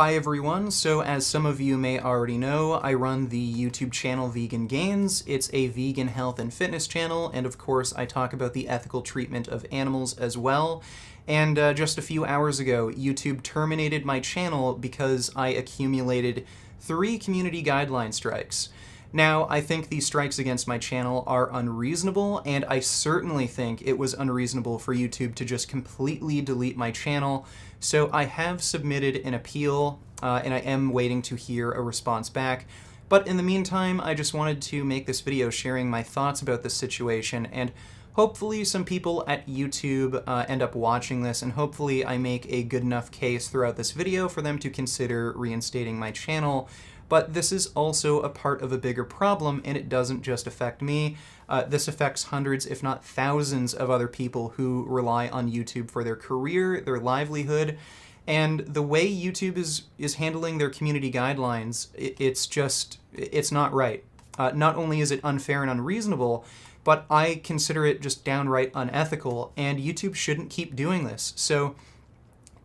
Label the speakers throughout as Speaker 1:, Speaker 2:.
Speaker 1: Hi everyone, so as some of you may already know, I run the YouTube channel Vegan Gains. It's a vegan health and fitness channel, and of course I talk about the ethical treatment of animals as well. And just a few hours ago, YouTube terminated my channel because I accumulated 3 community guideline strikes. Now, I think these strikes against my channel are unreasonable, and I certainly think it was unreasonable for YouTube to just completely delete my channel. So I have submitted an appeal, and I am waiting to hear a response back. But in the meantime, I just wanted to make this video sharing my thoughts about this situation, and hopefully some people at YouTube end up watching this, and hopefully I make a good enough case throughout this video for them to consider reinstating my channel. But this is also a part of a bigger problem, and it doesn't just affect me. This affects hundreds, if not thousands, of other people who rely on YouTube for their career, their livelihood, and the way YouTube is handling their community guidelines, it's not right. Not only is it unfair and unreasonable, but I consider it just downright unethical, and YouTube shouldn't keep doing this. So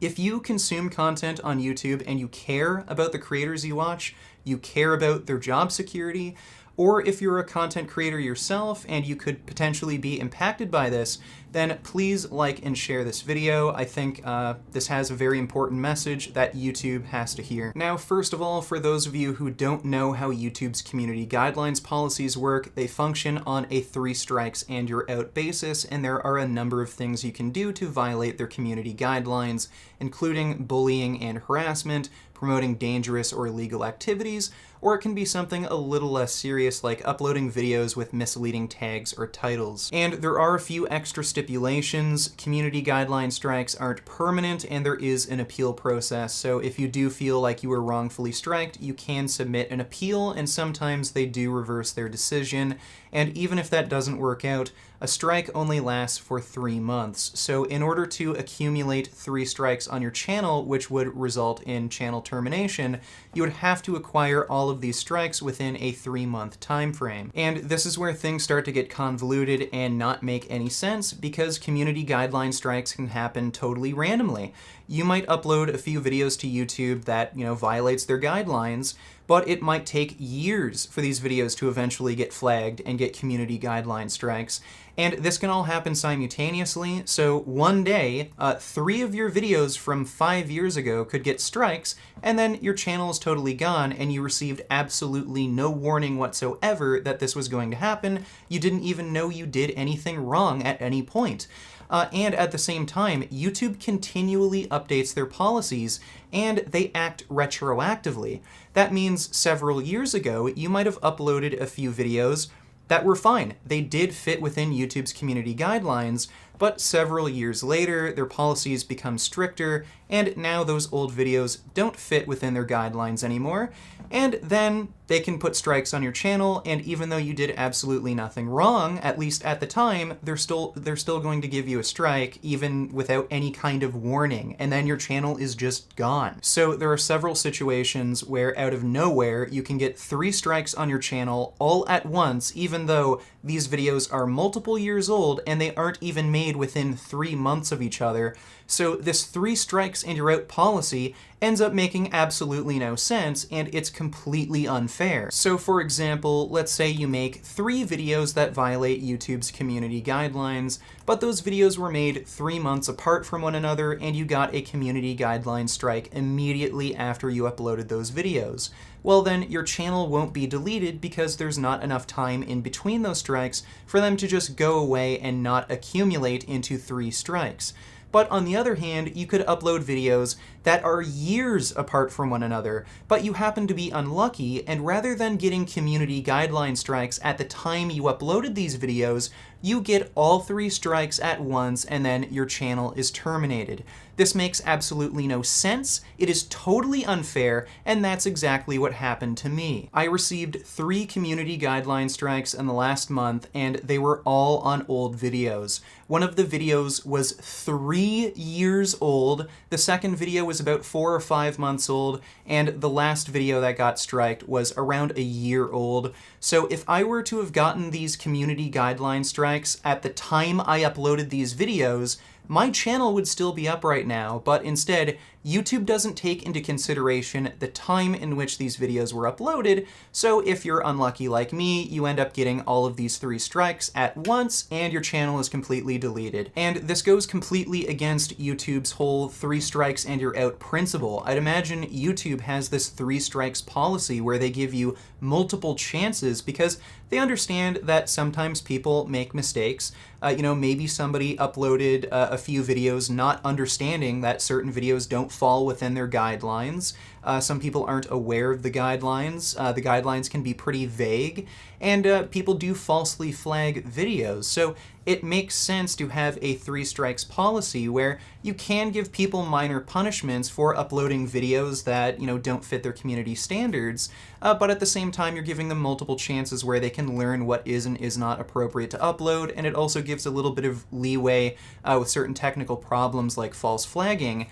Speaker 1: if you consume content on YouTube and you care about the creators you watch, you care about their job security, or if you're a content creator yourself and you could potentially be impacted by this, then please like and share this video. I think this has a very important message that YouTube has to hear. Now, first of all, for those of you who don't know how YouTube's community guidelines policies work, they function on a 3 strikes and you're out basis, and there are a number of things you can do to violate their community guidelines, including bullying and harassment, promoting dangerous or illegal activities, or it can be something a little less serious like uploading videos with misleading tags or titles. And there are a few extra stipulations. Community guideline strikes aren't permanent, and there is an appeal process, so if you do feel like you were wrongfully striked, you can submit an appeal, and sometimes they do reverse their decision. And even if that doesn't work out, a strike only lasts for 3 months. So in order to accumulate 3 strikes on your channel, which would result in channel termination, you would have to acquire all of these strikes within a 3-month time frame. And this is where things start to get convoluted and not make any sense, because community guideline strikes can happen totally randomly. You might upload a few videos to YouTube that, violates their guidelines, but it might take years for these videos to eventually get flagged and get community guideline strikes. And this can all happen simultaneously, so one day, 3 of your videos from 5 years ago could get strikes, and then your channel is totally gone, and you received absolutely no warning whatsoever that this was going to happen. You didn't even know you did anything wrong at any point. And at the same time, YouTube continually updates their policies, and they act retroactively. That means several years ago, you might have uploaded a few videos that were fine. They did fit within YouTube's community guidelines, but several years later, their policies become stricter, and now those old videos don't fit within their guidelines anymore, and then they can put strikes on your channel, and even though you did absolutely nothing wrong, at least at the time, they're still going to give you a strike, even without any kind of warning, and then your channel is just gone. So there are several situations where out of nowhere, you can get 3 strikes on your channel all at once, even though these videos are multiple years old and they aren't even made within 3 months of each other. So this 3 strikes and you're out policy ends up making absolutely no sense, and it's completely unfair. So for example, let's say you make 3 videos that violate YouTube's community guidelines, but those videos were made 3 months apart from one another, and you got a community guideline strike immediately after you uploaded those videos. Well then, your channel won't be deleted because there's not enough time in between those strikes for them to just go away and not accumulate into 3 strikes. But on the other hand, you could upload videos that are years apart from one another, but you happen to be unlucky, and rather than getting community guideline strikes at the time you uploaded these videos, you get all 3 strikes at once, and then your channel is terminated. This makes absolutely no sense, it is totally unfair, and that's exactly what happened to me. I received 3 community guideline strikes in the last month, and they were all on old videos. One of the videos was 3 years old, the second video was about 4 or 5 months old, and the last video that got striked was around a year old. So if I were to have gotten these community guideline strikes at the time I uploaded these videos, my channel would still be up right now, but instead, YouTube doesn't take into consideration the time in which these videos were uploaded, so if you're unlucky like me, you end up getting all of these 3 strikes at once, and your channel is completely deleted. And this goes completely against YouTube's whole 3 strikes and you're out principle. I'd imagine YouTube has this 3 strikes policy where they give you multiple chances because they understand that sometimes people make mistakes. Maybe somebody uploaded a few videos not understanding that certain videos don't fall within their guidelines. Some people aren't aware of the guidelines. The guidelines can be pretty vague, and people do falsely flag videos. So it makes sense to have a 3 strikes policy where you can give people minor punishments for uploading videos that, don't fit their community standards, but at the same time you're giving them multiple chances where they can learn what is and is not appropriate to upload, and it also gives a little bit of leeway with certain technical problems like false flagging.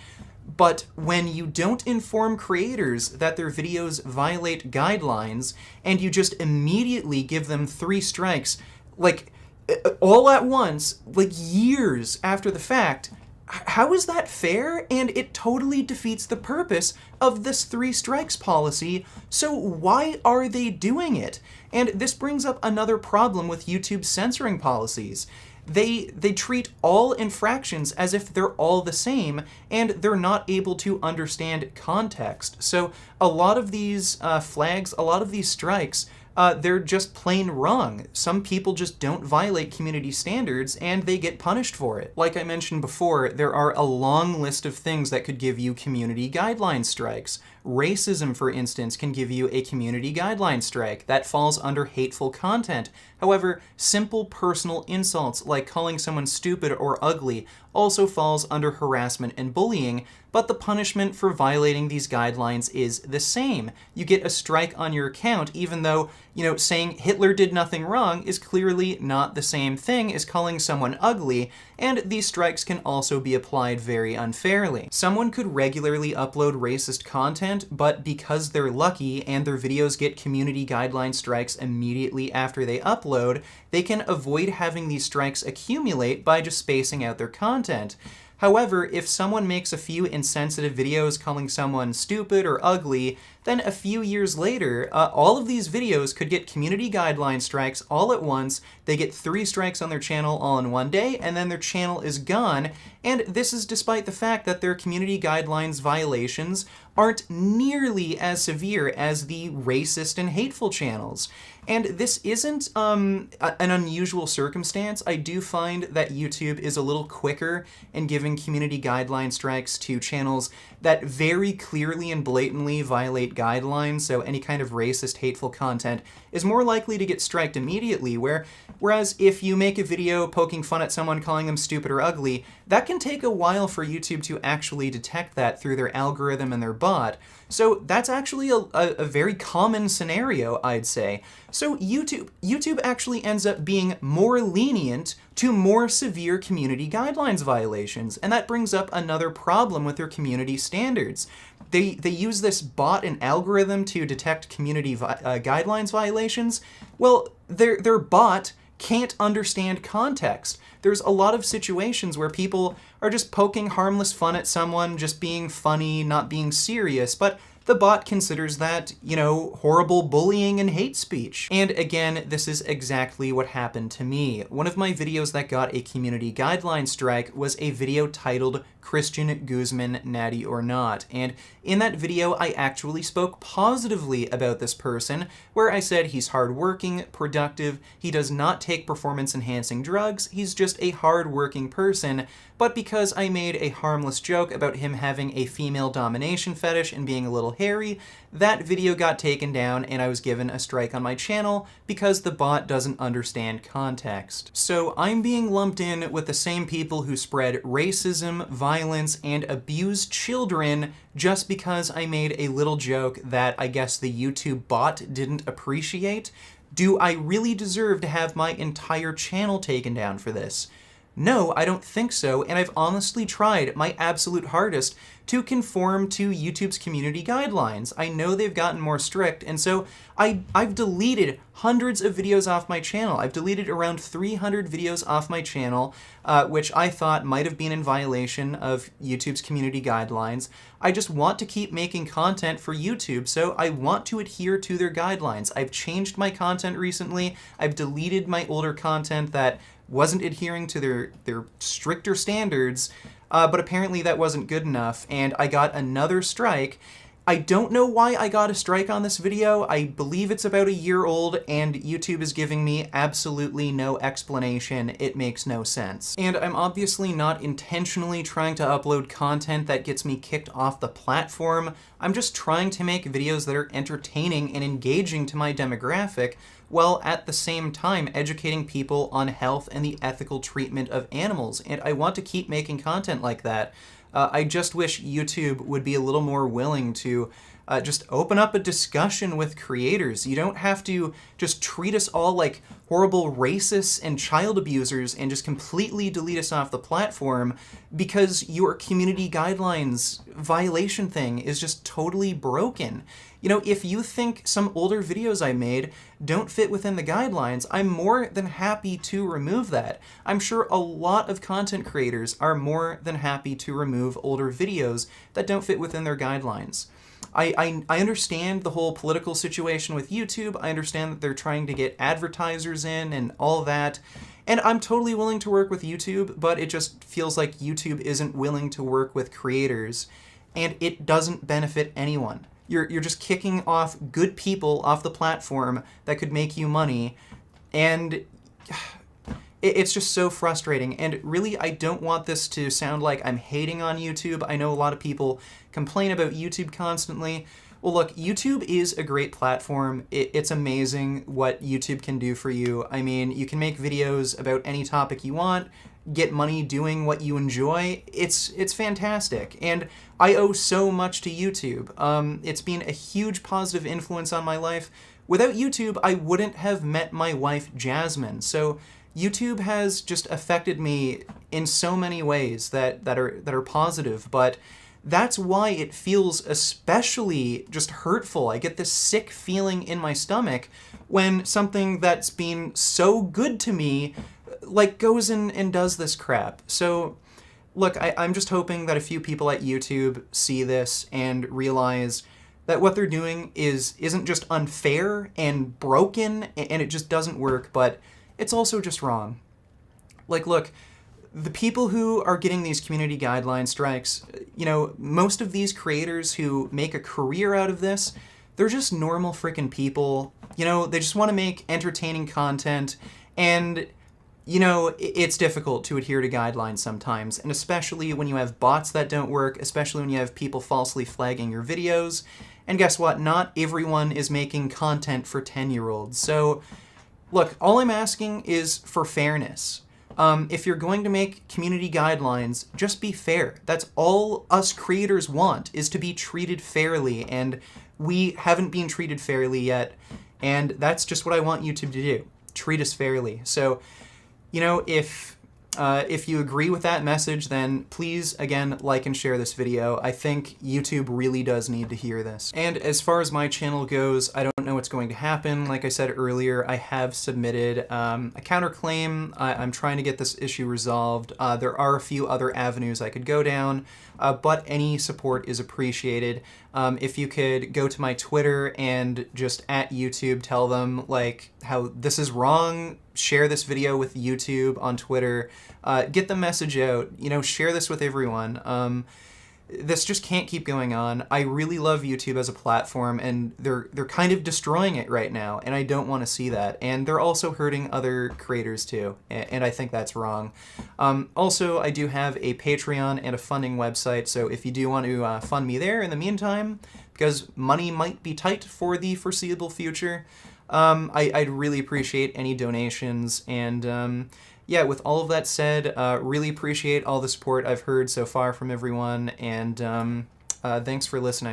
Speaker 1: But when you don't inform creators that their videos violate guidelines, and you just immediately give them 3 strikes, like, all at once, like years after the fact, how is that fair? And it totally defeats the purpose of this 3 strikes policy, so why are they doing it? And this brings up another problem with YouTube's censoring policies. They treat all infractions as if they're all the same, and they're not able to understand context. So a lot of these flags, a lot of these strikes, they're just plain wrong. Some people just don't violate community standards and they get punished for it. Like I mentioned before, there are a long list of things that could give you community guideline strikes. Racism, for instance, can give you a community guideline strike. That falls under hateful content. However, simple personal insults like calling someone stupid or ugly also falls under harassment and bullying, but the punishment for violating these guidelines is the same. You get a strike on your account even though, saying Hitler did nothing wrong is clearly not the same thing as calling someone ugly, and these strikes can also be applied very unfairly. Someone could regularly upload racist content, but because they're lucky and their videos get community guideline strikes immediately after they upload, they can avoid having these strikes accumulate by just spacing out their content. However, if someone makes a few insensitive videos calling someone stupid or ugly, then a few years later, all of these videos could get community guideline strikes all at once. They get 3 strikes on their channel all in one day, and then their channel is gone. And this is despite the fact that their community guidelines violations aren't nearly as severe as the racist and hateful channels. And this isn't an unusual circumstance. I do find that YouTube is a little quicker in giving community guideline strikes to channels that very clearly and blatantly violate guidelines, so any kind of racist, hateful content is more likely to get striked immediately, whereas if you make a video poking fun at someone, calling them stupid or ugly, that can take a while for YouTube to actually detect that through their algorithm and their bot. So that's actually a very common scenario, I'd say. So YouTube actually ends up being more lenient to more severe community guidelines violations, and that brings up another problem with their community standards. They use this bot and algorithm to detect community guidelines violations. Well, their bot can't understand context. There's a lot of situations where people are just poking harmless fun at someone, just being funny, not being serious, but the bot considers that, horrible bullying and hate speech. And again, this is exactly what happened to me. One of my videos that got a community guideline strike was a video titled Christian Guzman, Natty or Not. And in that video, I actually spoke positively about this person, where I said he's hardworking, productive, he does not take performance-enhancing drugs, he's just a hardworking person. But because I made a harmless joke about him having a female domination fetish and being a little hairy, that video got taken down and I was given a strike on my channel because the bot doesn't understand context. So I'm being lumped in with the same people who spread racism, violence, and abuse children just because I made a little joke that I guess the YouTube bot didn't appreciate. Do I really deserve to have my entire channel taken down for this? No, I don't think so, and I've honestly tried my absolute hardest to conform to YouTube's community guidelines. I know they've gotten more strict, and so I've deleted hundreds of videos off my channel. I've deleted around 300 videos off my channel, which I thought might have been in violation of YouTube's community guidelines. I just want to keep making content for YouTube, so I want to adhere to their guidelines. I've changed my content recently. I've deleted my older content that wasn't adhering to their stricter standards, but apparently that wasn't good enough, and I got another strike. I don't know why I got a strike on this video. I believe it's about a year old, and YouTube is giving me absolutely no explanation. It makes no sense. And I'm obviously not intentionally trying to upload content that gets me kicked off the platform. I'm just trying to make videos that are entertaining and engaging to my demographic, while at the same time educating people on health and the ethical treatment of animals. And I want to keep making content like that. I just wish YouTube would be a little more willing to just open up a discussion with creators. You don't have to just treat us all like horrible racists and child abusers and just completely delete us off the platform because your community guidelines violation thing is just totally broken. You know, if you think some older videos I made don't fit within the guidelines, I'm more than happy to remove that. I'm sure a lot of content creators are more than happy to remove older videos that don't fit within their guidelines. I understand the whole political situation with YouTube. I understand that they're trying to get advertisers in and all that. And I'm totally willing to work with YouTube, but it just feels like YouTube isn't willing to work with creators, and it doesn't benefit anyone. You're just kicking off good people off the platform that could make you money, and it's just so frustrating. And really, I don't want this to sound like I'm hating on YouTube. I know a lot of people complain about YouTube constantly. Well, look, YouTube is a great platform. It's amazing what YouTube can do for you. I mean, you can make videos about any topic you want, get money doing what you enjoy. It's fantastic, and I owe so much to YouTube. It's been a huge positive influence on my life. Without YouTube, I wouldn't have met my wife, Jasmine. So YouTube has just affected me in so many ways that are positive, but that's why it feels especially just hurtful. I get this sick feeling in my stomach when something that's been so good to me like goes in and does this crap. So look, I'm just hoping that a few people at YouTube see this and realize that what they're doing isn't just unfair and broken and it just doesn't work, but it's also just wrong. Like, look, the people who are getting these community guideline strikes, you know, most of these creators who make a career out of this, they're just normal freaking people. You know, they just want to make entertaining content, and you know, it's difficult to adhere to guidelines sometimes, and especially when you have bots that don't work, especially when you have people falsely flagging your videos. And guess what? Not everyone is making content for 10-year-olds. So, look, all I'm asking is for fairness. If you're going to make community guidelines, just be fair. That's all us creators want, is to be treated fairly, and we haven't been treated fairly yet, and that's just what I want YouTube to do. Treat us fairly. So, you know, if you agree with that message, then please, again, like and share this video. I think YouTube really does need to hear this. And as far as my channel goes, I don't know what's going to happen. Like I said earlier, I have submitted a counterclaim. I'm trying to get this issue resolved. There are a few other avenues I could go down, but any support is appreciated. If you could go to my Twitter and just at YouTube tell them like how this is wrong, share this video with YouTube on Twitter, get the message out, you know, share this with everyone. This just can't keep going on. I really love YouTube as a platform, and they're kind of destroying it right now, and I don't want to see that. And they're also hurting other creators too, and I think that's wrong. Also, I do have a Patreon and a funding website, so if you do want to fund me there in the meantime, because money might be tight for the foreseeable future, I'd really appreciate any donations. And yeah, with all of that said, really appreciate all the support I've heard so far from everyone, and thanks for listening.